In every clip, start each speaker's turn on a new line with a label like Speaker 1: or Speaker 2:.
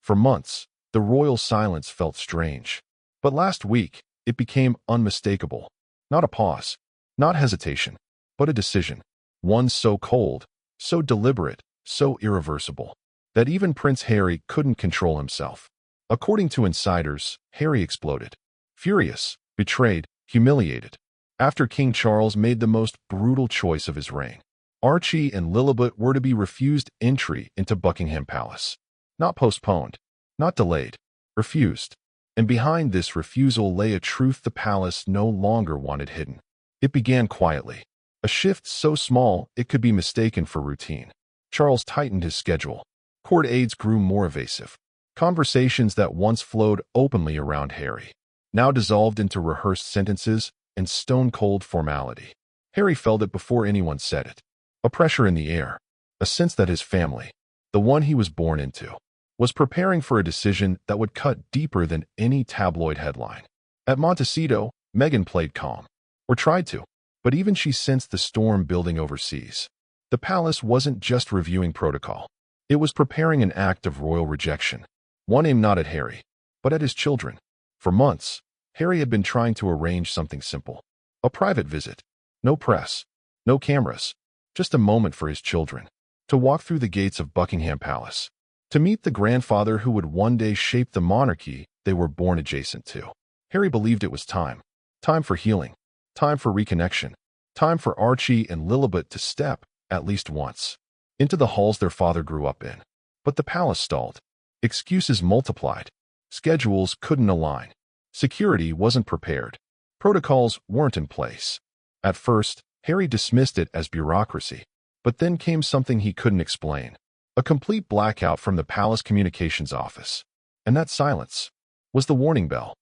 Speaker 1: For months, the royal silence felt strange. But last week, it became unmistakable. Not a pause, not hesitation, but a decision. One so cold, so deliberate, so irreversible, that even Prince Harry couldn't control himself. According to insiders, Harry exploded. Furious, betrayed, humiliated. After King Charles made the most brutal choice of his reign. Archie and Lilibet were to be refused entry into Buckingham Palace. Not postponed, not delayed, refused. And behind this refusal lay a truth the palace no longer wanted hidden. It began quietly. A shift so small it could be mistaken for routine. Charles tightened his schedule. Court aides grew more evasive. Conversations that once flowed openly around Harry now dissolved into rehearsed sentences and stone-cold formality. Harry felt it before anyone said it. A pressure in the air, a sense that his family, the one he was born into, was preparing for a decision that would cut deeper than any tabloid headline. At Montecito, Meghan played calm, or tried to, but even she sensed the storm building overseas. The palace wasn't just reviewing protocol. It was preparing an act of royal rejection, one aimed not at Harry, but at his children. For months, Harry had been trying to arrange something simple. A private visit. No press, no cameras, just a moment for his children. To walk through the gates of Buckingham Palace. To meet the grandfather who would one day shape the monarchy they were born adjacent to. Harry believed it was time. Time for healing. Time for reconnection. Time for Archie and Lilibet to step, at least once, into the halls their father grew up in. But the palace stalled. Excuses multiplied. Schedules couldn't align. Security wasn't prepared. Protocols weren't in place. At first, Harry dismissed it as bureaucracy. But then came something he couldn't explain. A complete blackout from the palace communications office. And that silence was the warning bell.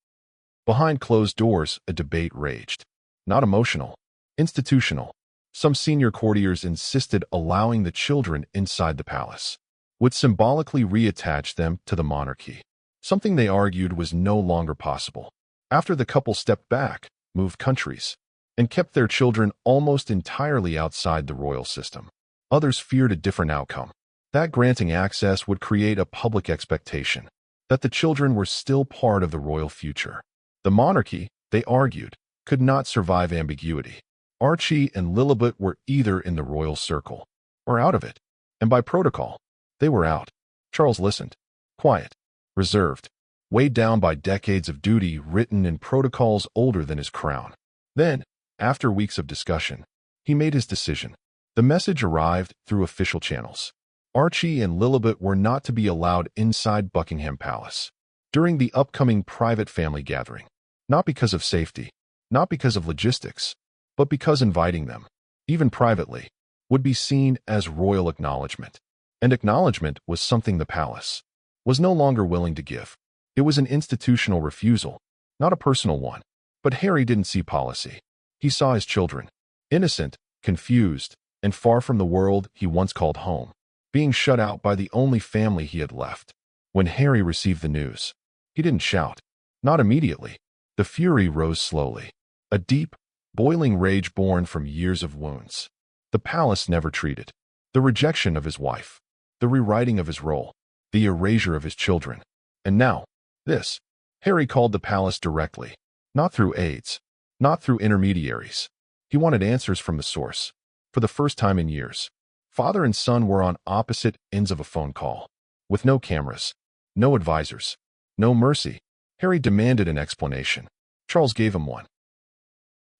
Speaker 1: Behind closed doors, a debate raged. Not emotional, institutional. Some senior courtiers insisted allowing the children inside the palace would symbolically reattach them to the monarchy, something they argued was no longer possible. After the couple stepped back, moved countries, and kept their children almost entirely outside the royal system, others feared a different outcome. That granting access would create a public expectation that the children were still part of the royal future. The monarchy, they argued, could not survive ambiguity. Archie and Lilibet were either in the royal circle or out of it, and by protocol, they were out. Charles listened, quiet, reserved, weighed down by decades of duty written in protocols older than his crown. Then, after weeks of discussion, he made his decision. The message arrived through official channels. Archie and Lilibet were not to be allowed inside Buckingham Palace during the upcoming private family gathering. Not because of safety, not because of logistics, but because inviting them, even privately, would be seen as royal acknowledgement. And acknowledgement was something the palace was no longer willing to give. It was an institutional refusal, not a personal one. But Harry didn't see policy. He saw his children, innocent, confused, and far from the world he once called home, being shut out by the only family he had left. When Harry received the news, he didn't shout. Not immediately. The fury rose slowly. A deep, boiling rage born from years of wounds. The palace never treated. The rejection of his wife. The rewriting of his role. The erasure of his children. And now, this. Harry called the palace directly. Not through aides. Not through intermediaries. He wanted answers from the source. For the first time in years, father and son were on opposite ends of a phone call. With no cameras. No advisors. No mercy. Harry demanded an explanation. Charles gave him one.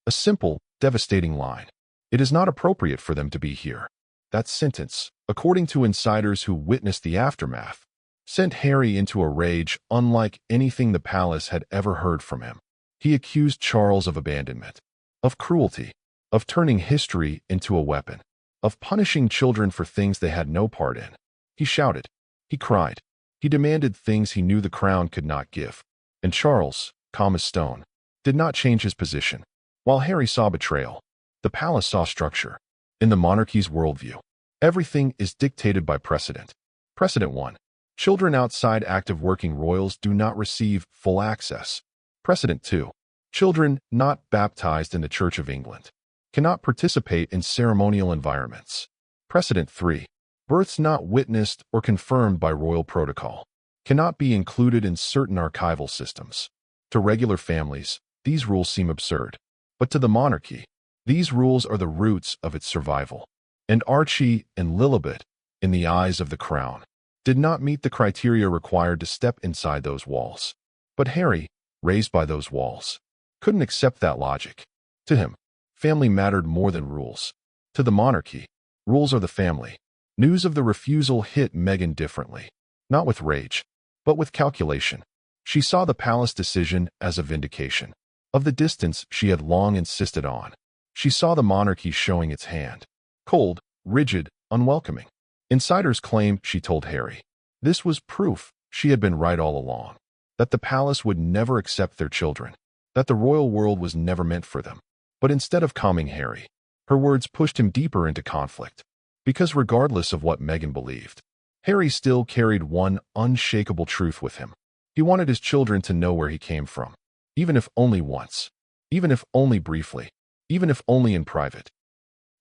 Speaker 1: A simple, devastating line. It is not appropriate for them to be here. That sentence, according to insiders who witnessed the aftermath, sent Harry into a rage unlike anything the palace had ever heard from him. He accused Charles of abandonment, of cruelty, of turning history into a weapon, of punishing children for things they had no part in. He shouted. He cried. He demanded things he knew the crown could not give. And Charles, calm as stone, did not change his position. While Harry saw betrayal, the palace saw structure. In the monarchy's worldview, everything is dictated by precedent. Precedent 1. Children outside active working royals do not receive full access. Precedent 2. Children not baptized in the Church of England cannot participate in ceremonial environments. Precedent 3. Births not witnessed or confirmed by royal protocol cannot be included in certain archival systems. To regular families, these rules seem absurd. But to the monarchy, these rules are the roots of its survival. And Archie and Lilibet, in the eyes of the crown, did not meet the criteria required to step inside those walls. But Harry, raised by those walls, couldn't accept that logic. To him, family mattered more than rules. To the monarchy, rules are the family. News of the refusal hit Meghan differently. Not with rage, but with calculation. She saw the palace decision as a vindication of the distance she had long insisted on. She saw the monarchy showing its hand. Cold, rigid, unwelcoming. Insiders claim, she told Harry, this was proof she had been right all along. That the palace would never accept their children. That the royal world was never meant for them. But instead of calming Harry, her words pushed him deeper into conflict. Because regardless of what Meghan believed, Harry still carried one unshakable truth with him. He wanted his children to know where he came from. Even if only once. Even if only briefly. Even if only in private.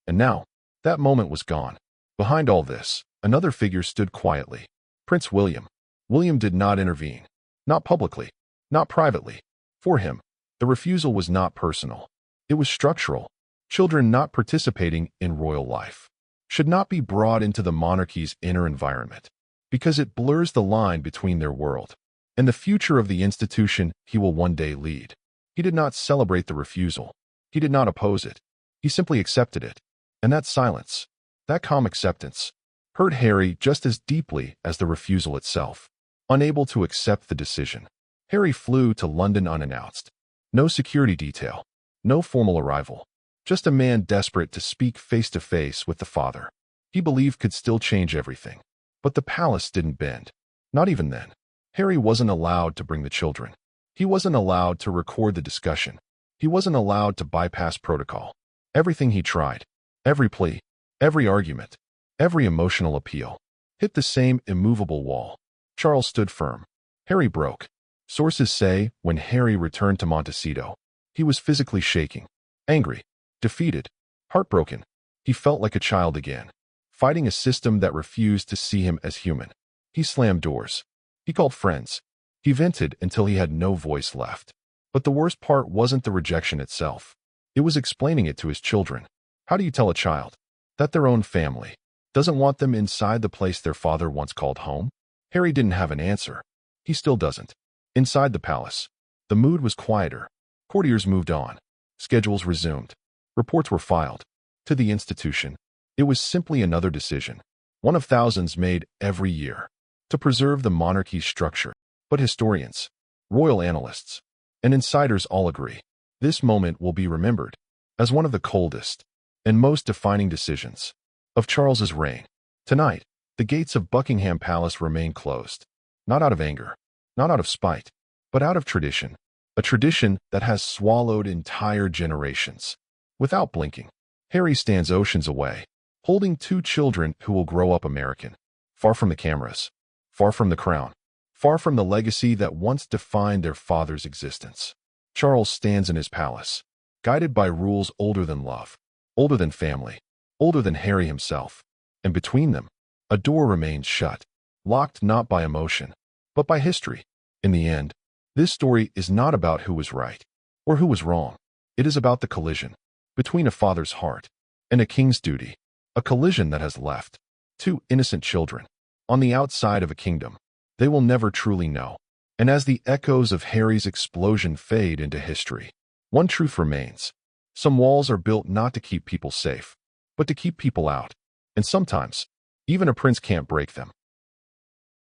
Speaker 1: And now, that moment was gone. Behind all this, another figure stood quietly. Prince William. William did not intervene. Not publicly. Not privately. For him, the refusal was not personal. It was structural. Children not participating in royal life should not be brought into the monarchy's inner environment, because it blurs the line between their world and the future of the institution he will one day lead. He did not celebrate the refusal. He did not oppose it. He simply accepted it. And that silence, that calm acceptance, hurt Harry just as deeply as the refusal itself. Unable to accept the decision, Harry flew to London unannounced. No security detail, no formal arrival, just a man desperate to speak face-to-face with the father he believed could still change everything. But the palace didn't bend. Not even then. Harry wasn't allowed to bring the children. He wasn't allowed to record the discussion. He wasn't allowed to bypass protocol. Everything he tried, every plea, every argument, every emotional appeal, hit the same immovable wall. Charles stood firm. Harry broke. Sources say when Harry returned to Montecito, he was physically shaking, angry, defeated, heartbroken. He felt like a child again, fighting a system that refused to see him as human. He slammed doors. He called friends. He vented until he had no voice left. But the worst part wasn't the rejection itself. It was explaining it to his children. How do you tell a child that their own family doesn't want them inside the place their father once called home? Harry didn't have an answer. He still doesn't. Inside the palace, the mood was quieter. Courtiers moved on. Schedules resumed. Reports were filed. To the institution, it was simply another decision, one of thousands made every year, to preserve the monarchy's structure. But historians, royal analysts, and insiders all agree, this moment will be remembered as one of the coldest and most defining decisions of Charles's reign. Tonight, the gates of Buckingham Palace remain closed, not out of anger, not out of spite, but out of tradition, a tradition that has swallowed entire generations. Without blinking, Harry stands oceans away, holding two children who will grow up American, far from the cameras, far from the crown, far from the legacy that once defined their father's existence. Charles stands in his palace, guided by rules older than love, older than family, older than Harry himself. And between them, a door remains shut, locked not by emotion, but by history. In the end, this story is not about who was right or who was wrong. It is about the collision between a father's heart and a king's duty, a collision that has left two innocent children on the outside of a kingdom they will never truly know. And as the echoes of Harry's explosion fade into history, one truth remains. Some walls are built not to keep people safe, but to keep people out. And sometimes, even a prince can't break them.